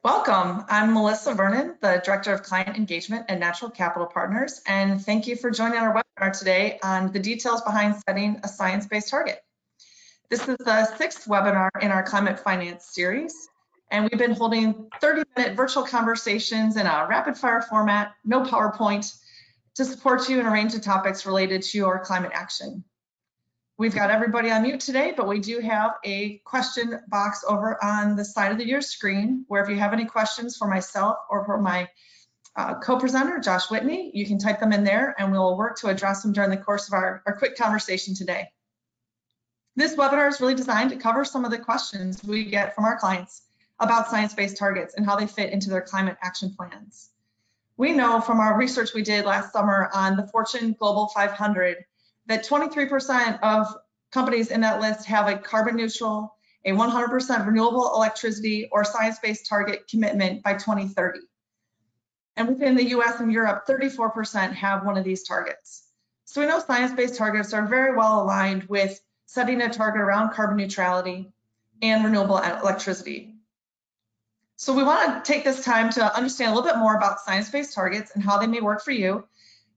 Welcome. I'm Melissa Vernon, the Director of Client Engagement at Natural Capital Partners, and thank you for joining our webinar today on the details behind setting a science-based target. This is the 6th webinar in our climate finance series, and we've been holding 30-minute virtual conversations in a rapid-fire format, no PowerPoint, to support you in a range of topics related to your climate action. We've got everybody on mute today, but we do have a question box over on the side of your screen, where if you have any questions for myself or for my co-presenter, Josh Whitney, you can type them in there and we'll work to address them during the course of our quick conversation today. This webinar is really designed to cover some of the questions we get from our clients about science-based targets and how they fit into their climate action plans. We know from our research we did last summer on the Fortune Global 500 that 23% of companies in that list have a carbon neutral, a 100% renewable electricity, or science-based target commitment by 2030. And within the US and Europe, 34% have one of these targets. So we know science-based targets are very well aligned with setting a target around carbon neutrality and renewable electricity. So we want to take this time to understand a little bit more about science-based targets and how they may work for you,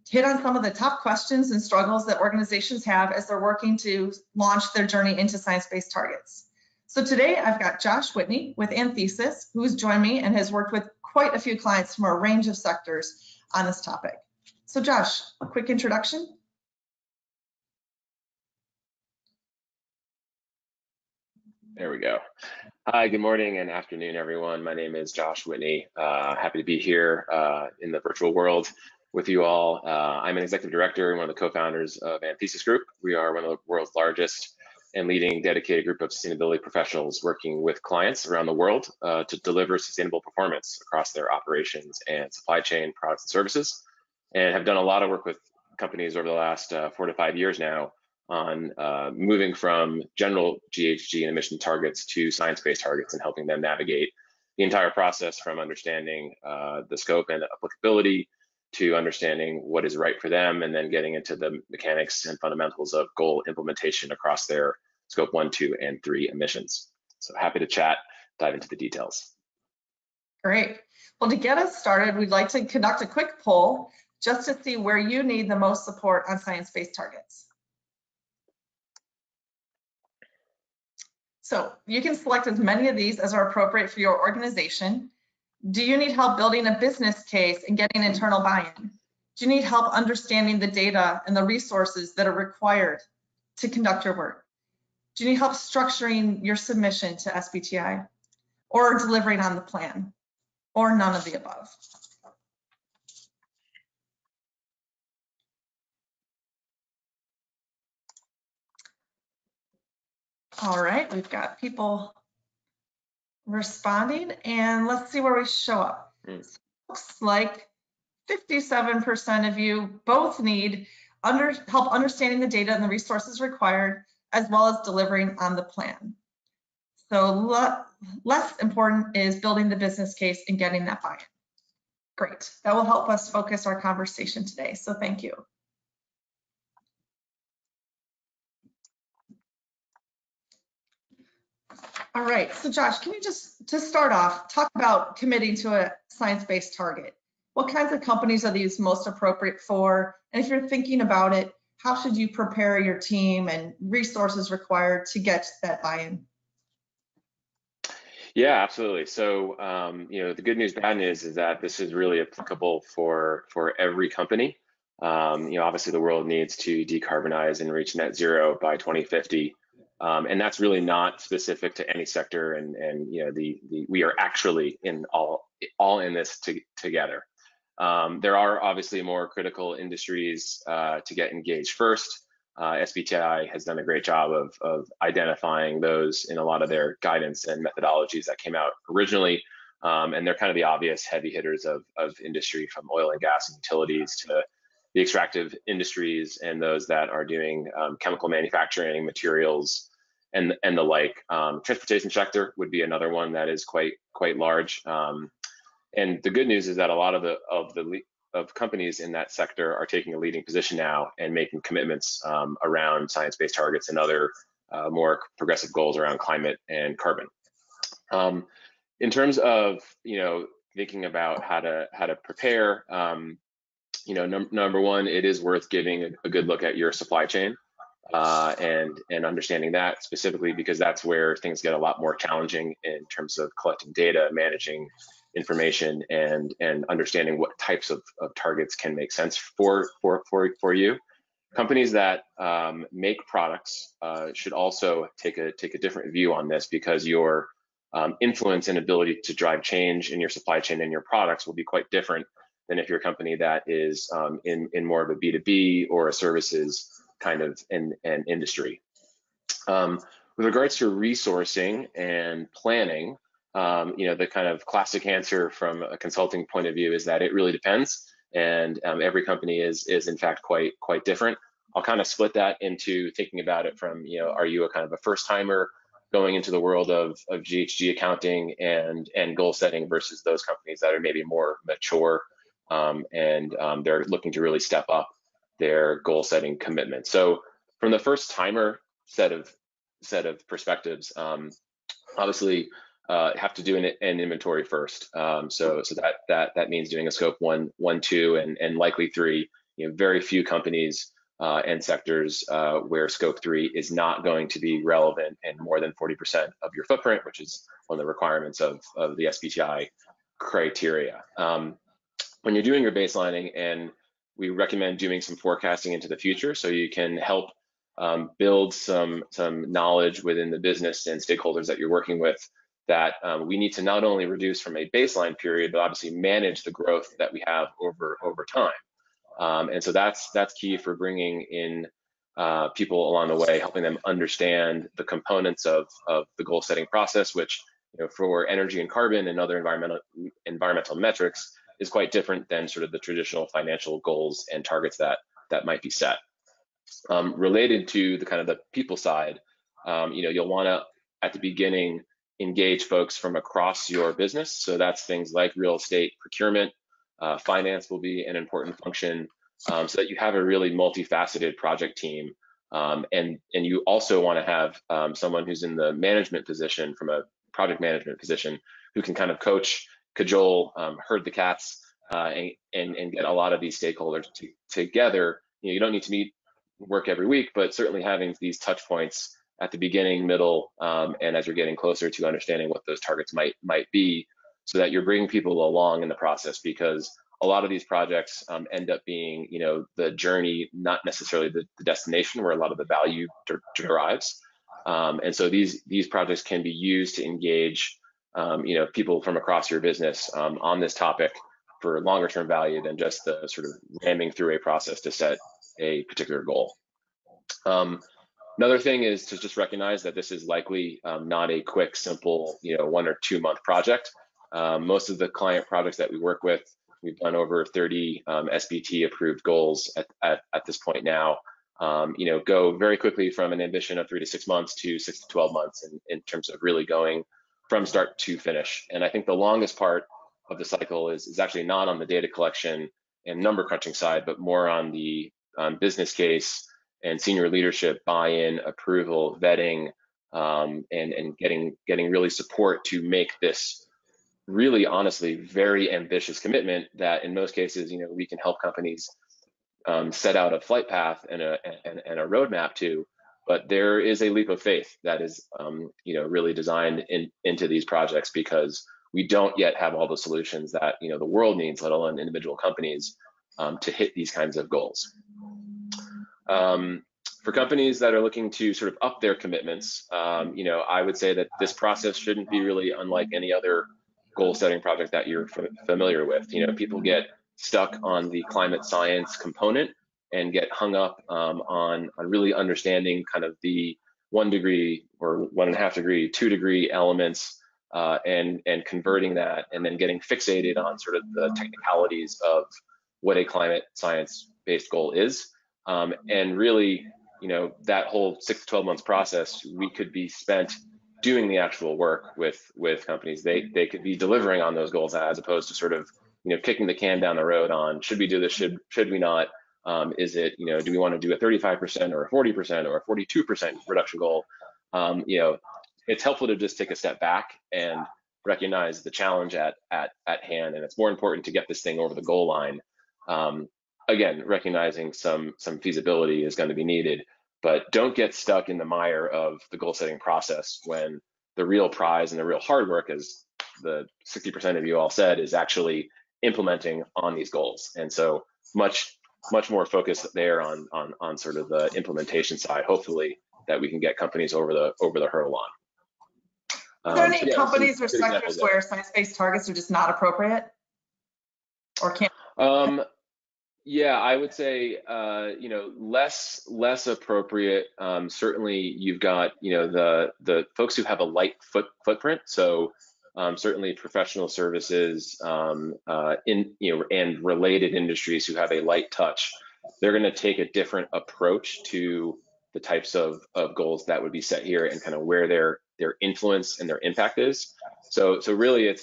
hit on some of the top questions and struggles that organizations have as they're working to launch their journey into science-based targets. So today I've got Josh Whitney with Anthesis, who's joined me and has worked with quite a few clients from a range of sectors on this topic. So Josh, a quick introduction. There we go. Hi, good morning and afternoon, everyone. My name is Josh Whitney. Happy to be here in the virtual world with you all. I'm an executive director and one of the co-founders of Anthesis Group. We are one of the world's largest and leading dedicated group of sustainability professionals working with clients around the world to deliver sustainable performance across their operations and supply chain products and services, and have done a lot of work with companies over the last 4 to 5 years now on moving from general GHG and emission targets to science-based targets and helping them navigate the entire process from understanding the scope and applicability to understanding what is right for them, and then getting into the mechanics and fundamentals of goal implementation across their scope 1, 2, and 3 emissions. So happy to chat, dive into the details. Great. Well, to get us started, we'd like to conduct a quick poll just to see where you need the most support on science-based targets. So you can select as many of these as are appropriate for your organization. Do you need help building a business case and getting internal buy-in? Do you need help understanding the data and the resources that are required to conduct your work? Do you need help structuring your submission to SBTi, or delivering on the plan, or none of the above? All right, we've got people responding, and let's see where we show up. So looks like 57% of you both need help understanding the data and the resources required, as well as delivering on the plan. So less important is building the business case and getting that buy-in. Great, that will help us focus our conversation today, so thank you. All right, so Josh, can you just, to start off, talk about committing to a science-based target? What kinds of companies are these most appropriate for? And if you're thinking about it, how should you prepare your team and resources required to get that buy-in? Yeah, absolutely. So, the good news, bad news is that this is really applicable for every company. Obviously the world needs to decarbonize and reach net zero by 2050. And that's really not specific to any sector, and we are actually all in this together. There are obviously more critical industries to get engaged first. SBTi has done a great job of identifying those in a lot of their guidance and methodologies that came out originally, and they're kind of the obvious heavy hitters of industry, from oil and gas and utilities to the extractive industries and those that are doing chemical manufacturing, materials, and the like. Transportation sector would be another one that is quite large. And the good news is that a lot of companies in that sector are taking a leading position now and making commitments around science-based targets and other more progressive goals around climate and carbon. In terms of, thinking about how to prepare, number one, it is worth giving a good look at your supply chain and understanding that specifically, because that's where things get a lot more challenging in terms of collecting data, managing information, and understanding what types of targets can make sense for you. Companies that make products should also take a different view on this, because your influence and ability to drive change in your supply chain and your products will be quite different than if you're a company that is in more of a B2B or a services kind of an industry. With regards to resourcing and planning, the kind of classic answer from a consulting point of view is that it really depends, and every company is in fact quite different. I'll kind of split that into thinking about it from, are you a kind of a first timer going into the world of GHG accounting and goal setting versus those companies that are maybe more mature and they're looking to really step up their goal setting commitment. So from the first timer set of perspectives, obviously have to do an inventory first. So that means doing a scope 1, 2, and likely 3. Very few companies and sectors where scope 3 is not going to be relevant in more than 40% of your footprint, which is one of the requirements of the SBTi criteria. When you're doing your baselining, and we recommend doing some forecasting into the future so you can help build some knowledge within the business and stakeholders that you're working with, that we need to not only reduce from a baseline period, but obviously manage the growth that we have over time. And so that's key for bringing in people along the way, helping them understand the components of the goal setting process, which for energy and carbon and other environmental metrics is quite different than sort of the traditional financial goals and targets that might be set. Related to the kind of the people side, you'll want to at the beginning engage folks from across your business. So that's things like real estate, procurement, finance will be an important function, so that you have a really multifaceted project team. And you also want to have someone who's in the management position, from a project management position, who can kind of coach, cajole, herd the cats, and get a lot of these stakeholders together. You don't need to work every week, but certainly having these touch points at the beginning, middle, and as you're getting closer to understanding what those targets might be, so that you're bringing people along in the process, because a lot of these projects end up being, the journey, not necessarily the destination where a lot of the value derives. And so these projects can be used to engage, people from across your business on this topic for longer term value than just the sort of ramming through a process to set a particular goal. Another thing is to just recognize that this is likely not a quick, simple, 1 or 2 month project. Most of the client projects that we work with, we've done over 30 SBT approved goals at this point now, go very quickly from an ambition of 3 to 6 months to 6 to 12 months in terms of really going from start to finish. And I think the longest part of the cycle is actually not on the data collection and number crunching side, but more on the business case and senior leadership buy-in, approval, vetting, and getting really support to make this really, honestly, very ambitious commitment that in most cases, we can help companies set out a flight path and a roadmap to, but there is a leap of faith that is, really designed into these projects, because we don't yet have all the solutions that, the world needs, let alone individual companies, to hit these kinds of goals. For companies that are looking to sort of up their commitments, I would say that this process shouldn't be really unlike any other goal setting project that you're familiar with. People get stuck on the climate science component and get hung up on really understanding kind of the 1 degree or 1.5 degree, 2 degree elements, and converting that, and then getting fixated on sort of the technicalities of what a climate science based goal is. And really, that whole 6 to 12 months process, we could be spent doing the actual work with companies. They could be delivering on those goals, as opposed to sort of, kicking the can down the road on, should we do this, should we not? Is it, do we want to do a 35% or a 40% or a 42% reduction goal? It's helpful to just take a step back and recognize the challenge at hand, and it's more important to get this thing over the goal line. Again, recognizing some feasibility is going to be needed, but don't get stuck in the mire of the goal setting process when the real prize and the real hard work, as the 60% of you all said, is actually implementing on these goals. And so much more focus there on sort of the implementation side, hopefully, that we can get companies over the hurdle on. Are there any companies or sectors where science-based targets are just not appropriate or can't? Yeah, I would say less appropriate. Certainly, you've got the folks who have a light footprint. So certainly professional services and related industries who have a light touch. They're going to take a different approach to the types of goals that would be set here and kind of where their influence and their impact is. So really,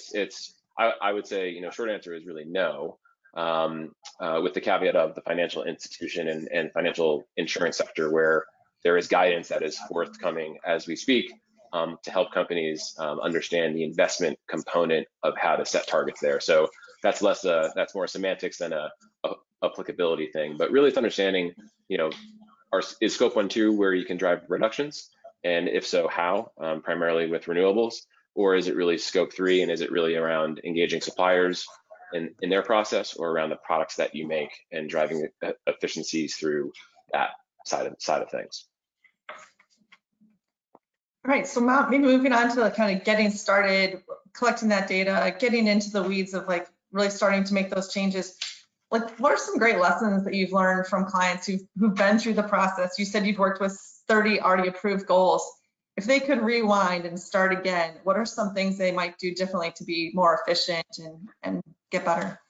I would say short answer is really no. With the caveat of the financial institution and financial insurance sector, where there is guidance that is forthcoming as we speak to help companies understand the investment component of how to set targets there. So that's more semantics than a applicability thing, but really it's understanding, is scope 1, 2 where you can drive reductions, and if so, how? Primarily with renewables, or is it really scope 3, and is it really around engaging suppliers in their process, or around the products that you make and driving efficiencies through that side of things? All right, so maybe moving on to kind of getting started, collecting that data, getting into the weeds of really starting to make those changes. What are some great lessons that you've learned from clients who've been through the process? You said you've worked with 30 already approved goals. If they could rewind and start again, what are some things they might do differently to be more efficient and get better?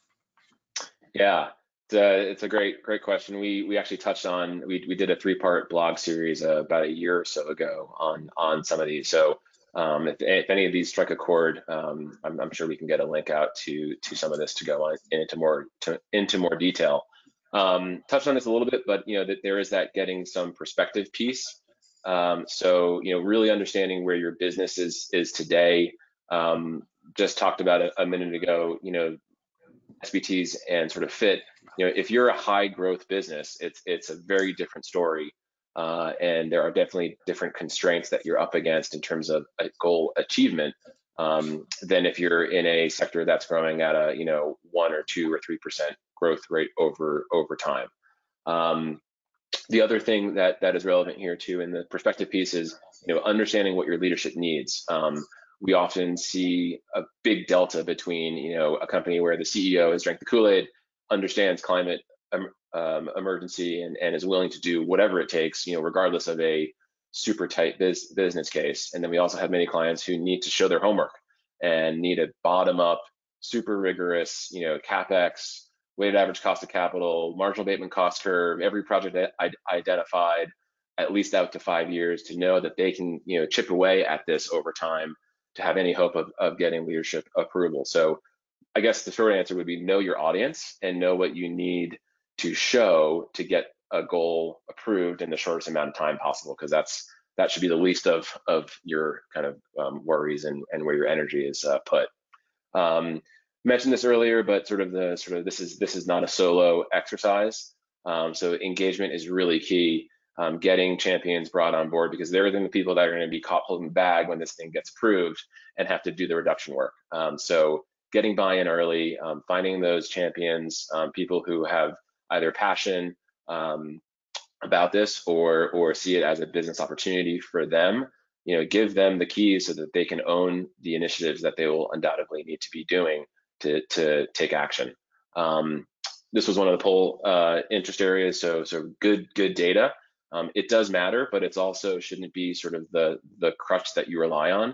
Yeah, it's a great question. We actually touched on, we did a 3-part blog series about a year or so ago on some of these. So if any of these strike a chord, I'm sure we can get a link out to some of this to go on into more detail. Touched on this a little bit, but that there is that getting some perspective piece. So really understanding where your business is today. Just talked about a minute ago, SBTs and sort of fit. If you're a high growth business, it's a very different story, and there are definitely different constraints that you're up against in terms of a goal achievement than if you're in a sector that's growing at a 1 or 2 or 3% growth rate over time. The other thing that is relevant here too in the perspective piece is understanding what your leadership needs. We often see a big delta between a company where the CEO has drank the Kool-Aid, understands climate emergency, and is willing to do whatever it takes, regardless of a super tight business case. And then we also have many clients who need to show their homework and need a bottom-up, super rigorous, CapEx, weighted average cost of capital, marginal abatement cost curve, every project that I identified, at least out to 5 years, to know that they can chip away at this over time to have any hope of getting leadership approval. So I guess the short answer would be know your audience and know what you need to show to get a goal approved in the shortest amount of time possible, because that should be the least of your kind of worries and where your energy is put. Mentioned this earlier, but this is not a solo exercise. So engagement is really key. Getting champions brought on board, because they're the people that are going to be caught holding the bag when this thing gets approved and have to do the reduction work. So getting buy-in early, finding those champions, people who have either passion about this or see it as a business opportunity for them, give them the keys so that they can own the initiatives that they will undoubtedly need to be doing to take action. This was one of the poll interest areas, so good data. It does matter, but it's also shouldn't be sort of the crutch that you rely on.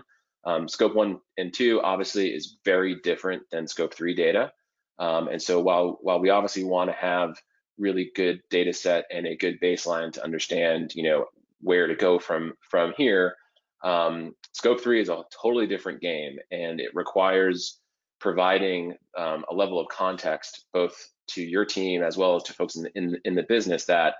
Scope 1 and 2 obviously is very different than scope 3 data. And so while we obviously want to have really good data set and a good baseline to understand, where to go from here, scope 3 is a totally different game, and it requires providing a level of context both to your team as well as to folks in the business that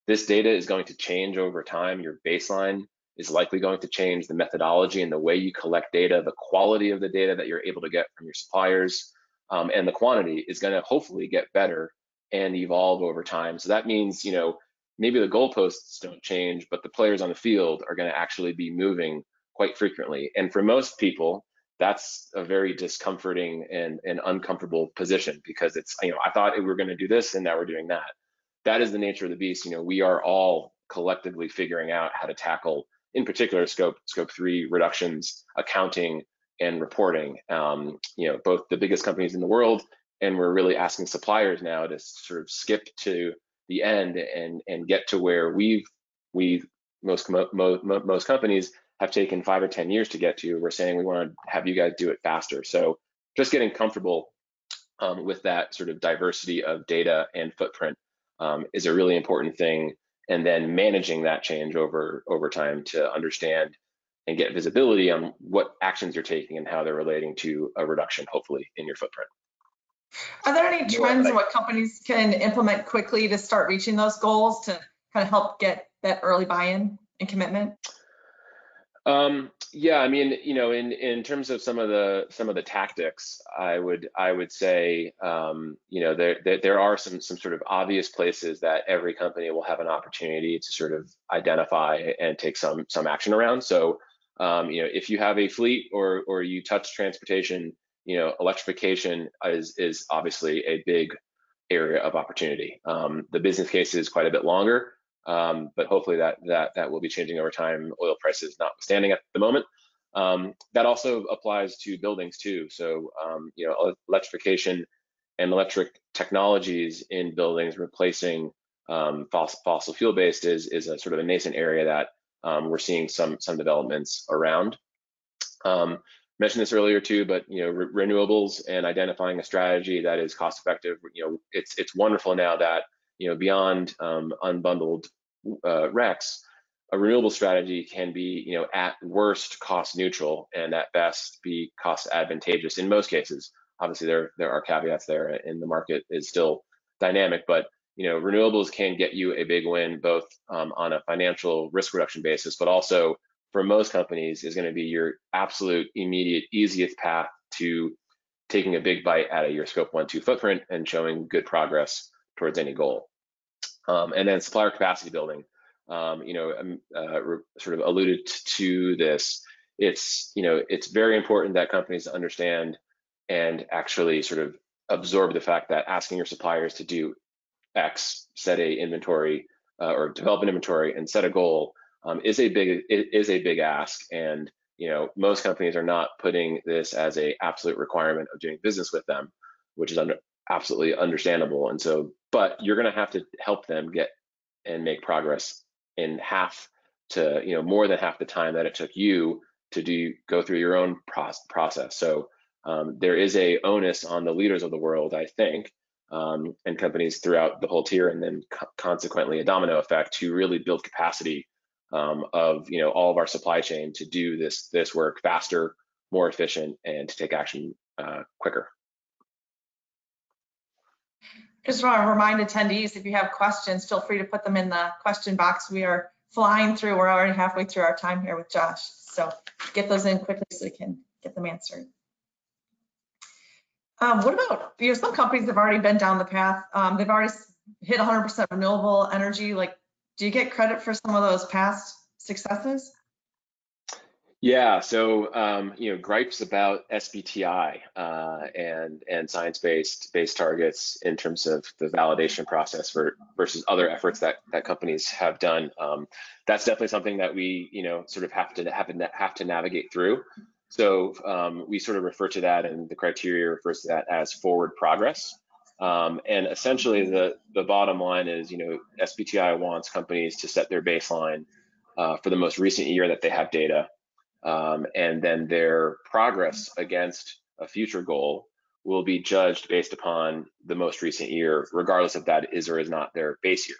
this data is going to change over time. Your baseline is likely going to change. The methodology and the way you collect data, the quality of the data that you're able to get from your suppliers, and the quantity is going to hopefully get better and evolve over time. So that means, maybe the goalposts don't change, but the players on the field are going to actually be moving quite frequently. And for most people, that's a very discomforting and uncomfortable position, because it's, I thought we were going to do this and now we're doing that. That is the nature of the beast. We are all collectively figuring out how to tackle, in particular, scope 3 reductions, accounting, and reporting. Both the biggest companies in the world, and we're really asking suppliers now to sort of skip to the end and get to where most companies have taken 5 or 10 years to get to. We're saying we want to have you guys do it faster. So just getting comfortable with that sort of diversity of data and footprint is a really important thing. And then managing that change over time to understand and get visibility on what actions you're taking and how they're relating to a reduction, hopefully, in your footprint. Are there any trends in what companies can implement quickly to start reaching those goals to kind of help get that early buy-in and commitment? Yeah, I mean, in terms of some of the tactics, I would say, there are some sort of obvious places that every company will have an opportunity to sort of identify and take some action around. So, if you have a fleet or you touch transportation, electrification is obviously a big area of opportunity. The business case is quite a bit longer. But hopefully that will be changing over time, oil prices notwithstanding at the moment. That also applies to buildings too. So, electrification and electric technologies in buildings replacing fossil fuel based is a sort of a nascent area that we're seeing some developments around. Mentioned this earlier too, but renewables and identifying a strategy that is cost effective. It's wonderful now that beyond unbundled RECs, a renewable strategy can be, at worst cost neutral and at best be cost advantageous in most cases. Obviously, there are caveats there, and the market is still dynamic. But renewables can get you a big win, both on a financial risk reduction basis, but also for most companies is going to be your absolute immediate easiest path to taking a big bite out of your scope 1, 2 footprint and showing good progress towards any goal. And then supplier capacity building, sort of alluded to this. It's very important that companies understand and actually sort of absorb the fact that asking your suppliers to do X, set a inventory or develop an inventory and set a goal is a big ask. And most companies are not putting this as a absolute requirement of doing business with them, which is absolutely understandable. And so, but you're going to have to help them get and make progress in half to more than half the time that it took you to go through your own process. So there is a onus on the leaders of the world, I think, and companies throughout the whole tier, and then consequently a domino effect to really build capacity of all of our supply chain to do this work faster, more efficient, and to take action quicker. Just want to remind attendees, if you have questions, feel free to put them in the question box. We are flying through. We're already halfway through our time here with Josh. So get those in quickly so we can get them answered. What about, some companies have already been down the path. They've already hit 100% renewable energy. Like, do you get credit for some of those past successes? Yeah, so gripes about SBTi and science-based targets in terms of the validation process versus other efforts that companies have done. That's definitely something that we sort of have to navigate through. So we sort of refer to that, and the criteria refers to that as forward progress. And essentially, the bottom line is SBTi wants companies to set their baseline for the most recent year that they have data. And then their progress against a future goal will be judged based upon the most recent year, regardless if that is or is not their base year.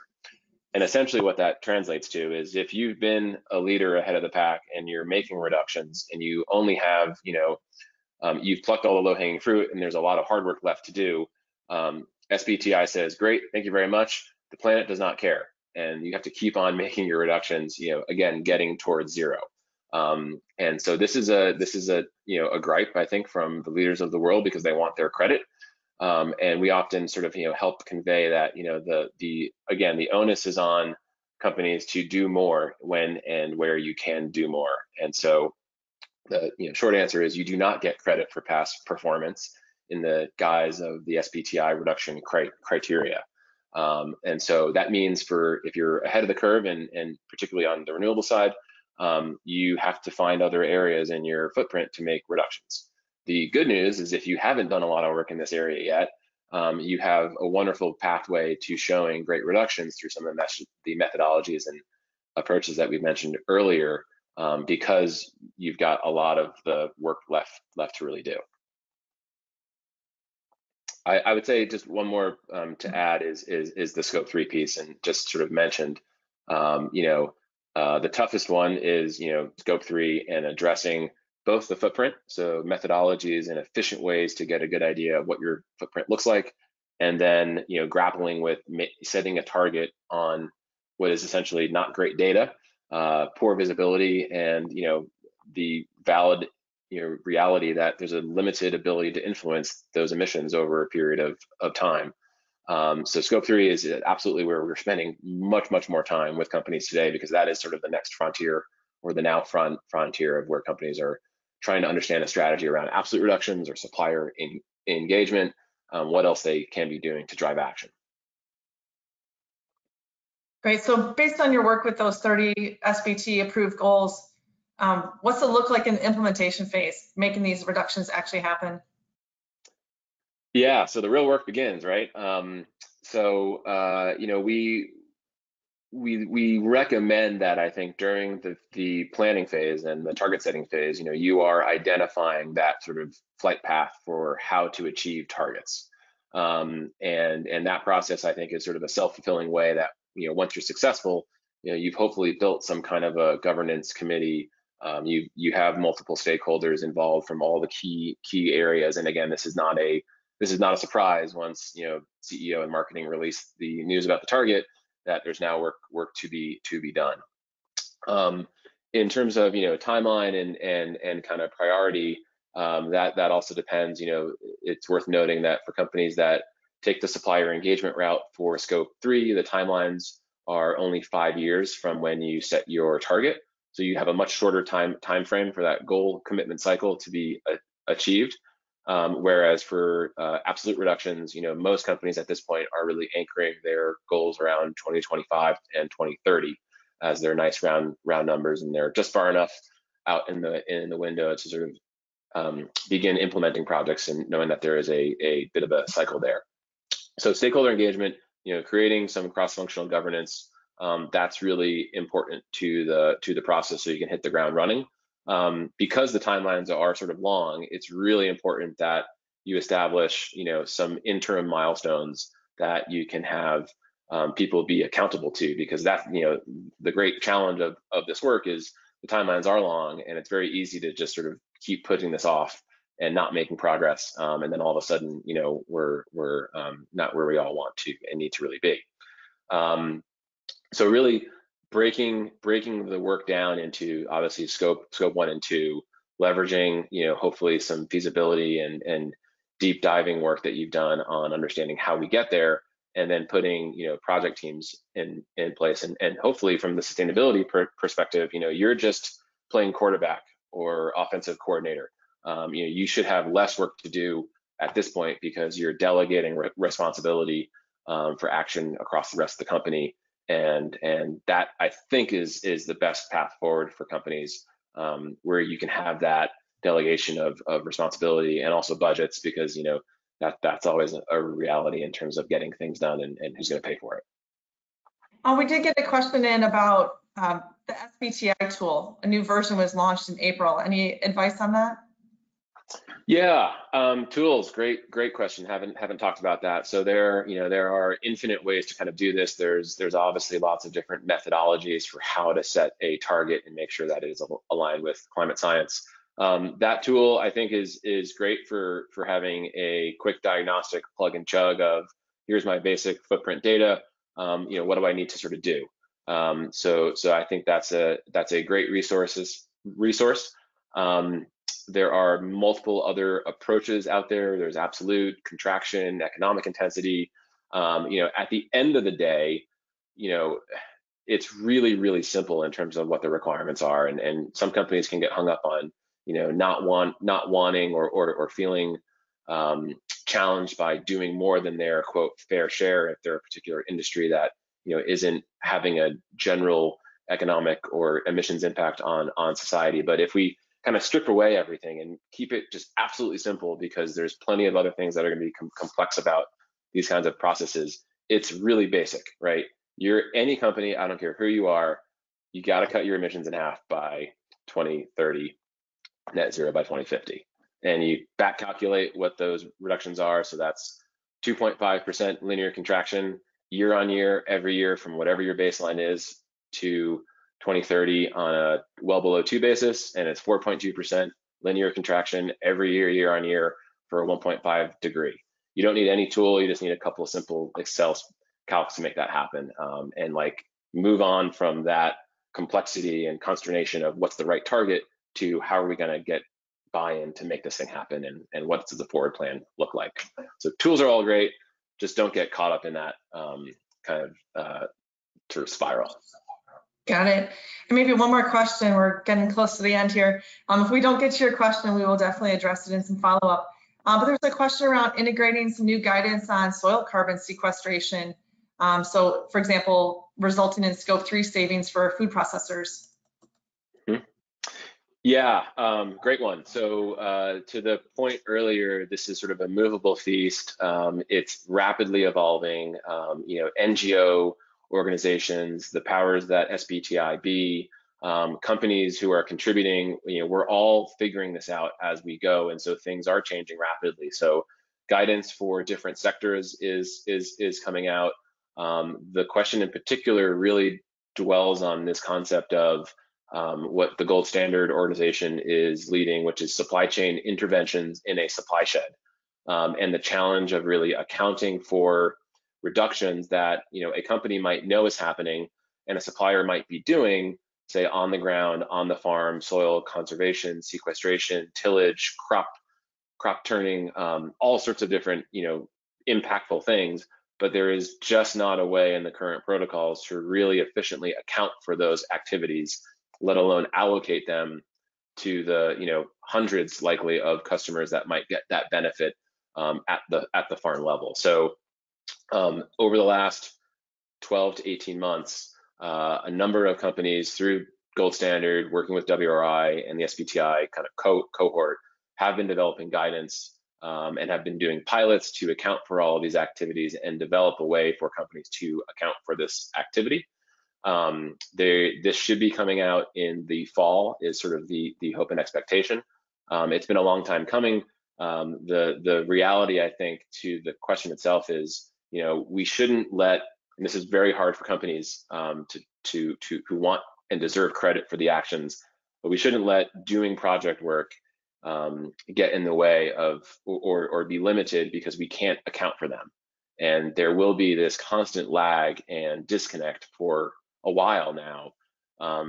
And essentially what that translates to is if you've been a leader ahead of the pack and you're making reductions and you only have, you've plucked all the low-hanging fruit and there's a lot of hard work left to do, SBTi says, great, thank you very much. The planet does not care. and you have to keep on making your reductions, again, getting towards zero. And so this is a a gripe, I think, from the leaders of the world, because they want their credit. And we often sort of help convey that the onus is on companies to do more when and where you can do more. And so the short answer is you do not get credit for past performance in the guise of the SBTi reduction criteria. And so that means if you're ahead of the curve, and particularly on the renewable side, you have to find other areas in your footprint to make reductions. The good news is if you haven't done a lot of work in this area yet, you have a wonderful pathway to showing great reductions through some of the methodologies and approaches that we mentioned earlier, because you've got a lot of the work left to really do. I would say just one more to add is the scope 3 piece, and just sort of mentioned, the toughest one is scope 3 and addressing both the footprint, so methodologies and efficient ways to get a good idea of what your footprint looks like, and then grappling with setting a target on what is essentially not great data, poor visibility, and the valid reality that there's a limited ability to influence those emissions over a period of time. So scope 3 is absolutely where we're spending much more time with companies today, because that is sort of the next frontier, or the now frontier of where companies are trying to understand a strategy around absolute reductions or supplier engagement, what else they can be doing to drive action. Great. So based on your work with those 30 SBT approved goals, what's it look like in the implementation phase, making these reductions actually happen? Yeah, so the real work begins, right? We recommend that, I think, during the planning phase and the target setting phase, you are identifying that sort of flight path for how to achieve targets. And that process, I think, is sort of a self-fulfilling way that, once you're successful, you've hopefully built some kind of a governance committee. You have multiple stakeholders involved from all the key areas. And again, this is not a surprise once CEO and marketing release the news about the target, that there's now work to be done. In terms of timeline and kind of priority, that also depends. It's worth noting that for companies that take the supplier engagement route for scope 3, the timelines are only 5 years from when you set your target. So you have a much shorter time frame for that goal commitment cycle to be achieved. Whereas for absolute reductions, most companies at this point are really anchoring their goals around 2025 and 2030 as their nice round numbers, and they're just far enough out in the window to sort of begin implementing projects, and knowing that there is a bit of a cycle there. So stakeholder engagement, creating some cross-functional governance, that's really important to the process, so you can hit the ground running. Because the timelines are sort of long, it's really important that you establish, some interim milestones that you can have people be accountable to, because that's, the great challenge of this work is the timelines are long, and it's very easy to just sort of keep putting this off and not making progress, and then all of a sudden, we're not where we all want to and need to really be. So really breaking the work down into obviously scope 1 and 2, leveraging hopefully some feasibility and deep diving work that you've done on understanding how we get there, and then putting project teams in place, and hopefully from the sustainability perspective, you're just playing quarterback or offensive coordinator. You should have less work to do at this point, because you're delegating responsibility for action across the rest of the company. And that, I think, is the best path forward for companies, where you can have that delegation of responsibility and also budgets, because that's always a reality in terms of getting things done and who's going to pay for it. We did get a question in about the SBTi tool. A new version was launched in April. Any advice on that? Yeah, tools, great question. Haven't talked about that. So there are infinite ways to kind of do this. There's obviously lots of different methodologies for how to set a target and make sure that it is aligned with climate science. That tool, I think, is great for having a quick diagnostic plug and chug of, here's my basic footprint data. what do I need to sort of do? So I think that's a great resource. There are multiple other approaches out there. There's absolute, contraction, economic intensity. At the end of the day, it's really, really simple in terms of what the requirements are. And some companies can get hung up on, not wanting or feeling challenged by doing more than their quote fair share if they're a particular industry that isn't having a general economic or emissions impact on society. But if we kind of strip away everything and keep it just absolutely simple, because there's plenty of other things that are going to be complex about these kinds of processes, it's really basic, right? You're any company, I don't care who you are, you got to cut your emissions in half by 2030, net zero by 2050. And you back calculate what those reductions are. So that's 2.5% linear contraction year on year, every year from whatever your baseline is to 2030 on a well below 2 basis. And it's 4.2% linear contraction every year on year for a 1.5 degree. You don't need any tool. You just need a couple of simple Excel calcs to make that happen, and move on from that complexity and consternation of what's the right target to how are we going to get buy-in to make this thing happen, and what does the forward plan look like. So tools are all great, just don't get caught up in that kind of sort of spiral. Got it. And maybe one more question. We're getting close to the end here. If we don't get to your question, we will definitely address it in some follow-up. But there's a question around integrating some new guidance on soil carbon sequestration. So, for example, resulting in scope 3 savings for food processors. Yeah, great one. So to the point earlier, this is sort of a movable feast. It's rapidly evolving. NGO organizations, the powers that SBTi be, companies who are contributing, we're all figuring this out as we go, and so things are changing rapidly. So guidance for different sectors is coming out. The question in particular really dwells on this concept of what the gold standard organization is leading, which is supply chain interventions in a supply shed, and the challenge of really accounting for reductions that a company might know is happening and a supplier might be doing, say on the ground, on the farm, soil conservation, sequestration, tillage, crop turning, all sorts of different impactful things. But there is just not a way in the current protocols to really efficiently account for those activities, let alone allocate them to the hundreds likely of customers that might get that benefit at the farm level. So over the last 12 to 18 months, a number of companies through Gold Standard, working with WRI and the SBTi kind of cohort, have been developing guidance and have been doing pilots to account for all of these activities and develop a way for companies to account for this activity. This should be coming out in the fall, is sort of the hope and expectation. It's been a long time coming. The reality, I think, to the question itself is, we shouldn't let, and this is very hard for companies who want and deserve credit for the actions, but we shouldn't let doing project work get in the way of or be limited because we can't account for them. And there will be this constant lag and disconnect for a while now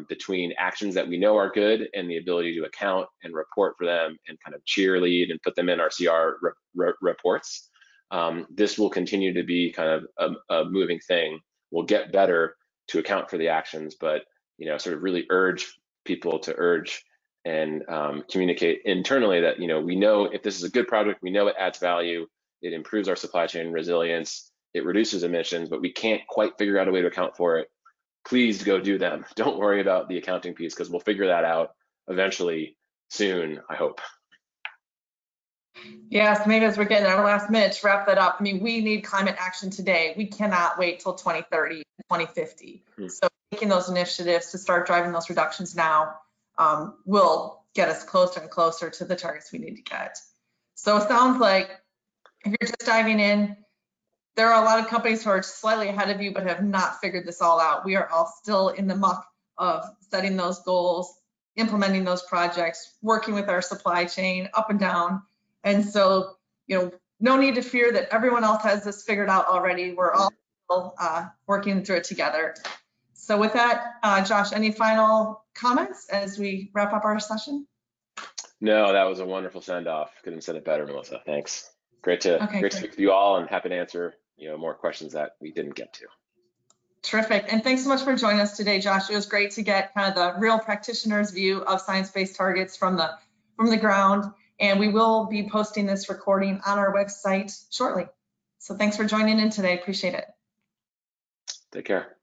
between actions that we know are good and the ability to account and report for them and kind of cheerlead and put them in our CR reports. This will continue to be kind of a moving thing. We'll get better to account for the actions, but sort of really urge people to urge and communicate internally that we know if this is a good project, we know it adds value, it improves our supply chain resilience, it reduces emissions, but we can't quite figure out a way to account for it. Please go do them. Don't worry about the accounting piece, because we'll figure that out eventually, soon, I hope. Yes, maybe as we're getting our last minute to wrap that up, I mean, we need climate action today. We cannot wait till 2030, 2050. So taking those initiatives to start driving those reductions now will get us closer and closer to the targets we need to get. So it sounds like if you're just diving in, there are a lot of companies who are slightly ahead of you but have not figured this all out. We are all still in the muck of setting those goals, implementing those projects, working with our supply chain up and down. And so, no need to fear that everyone else has this figured out already. We're all all working through it together. So with that, Josh, any final comments as we wrap up our session? No, that was a wonderful send off. Couldn't have said it better, Melissa. Thanks. Great to speak with you all, and happy to answer more questions that we didn't get to. Terrific. And thanks so much for joining us today, Josh. It was great to get kind of the real practitioner's view of science-based targets from the ground. And we will be posting this recording on our website shortly. So thanks for joining in today. Appreciate it. Take care.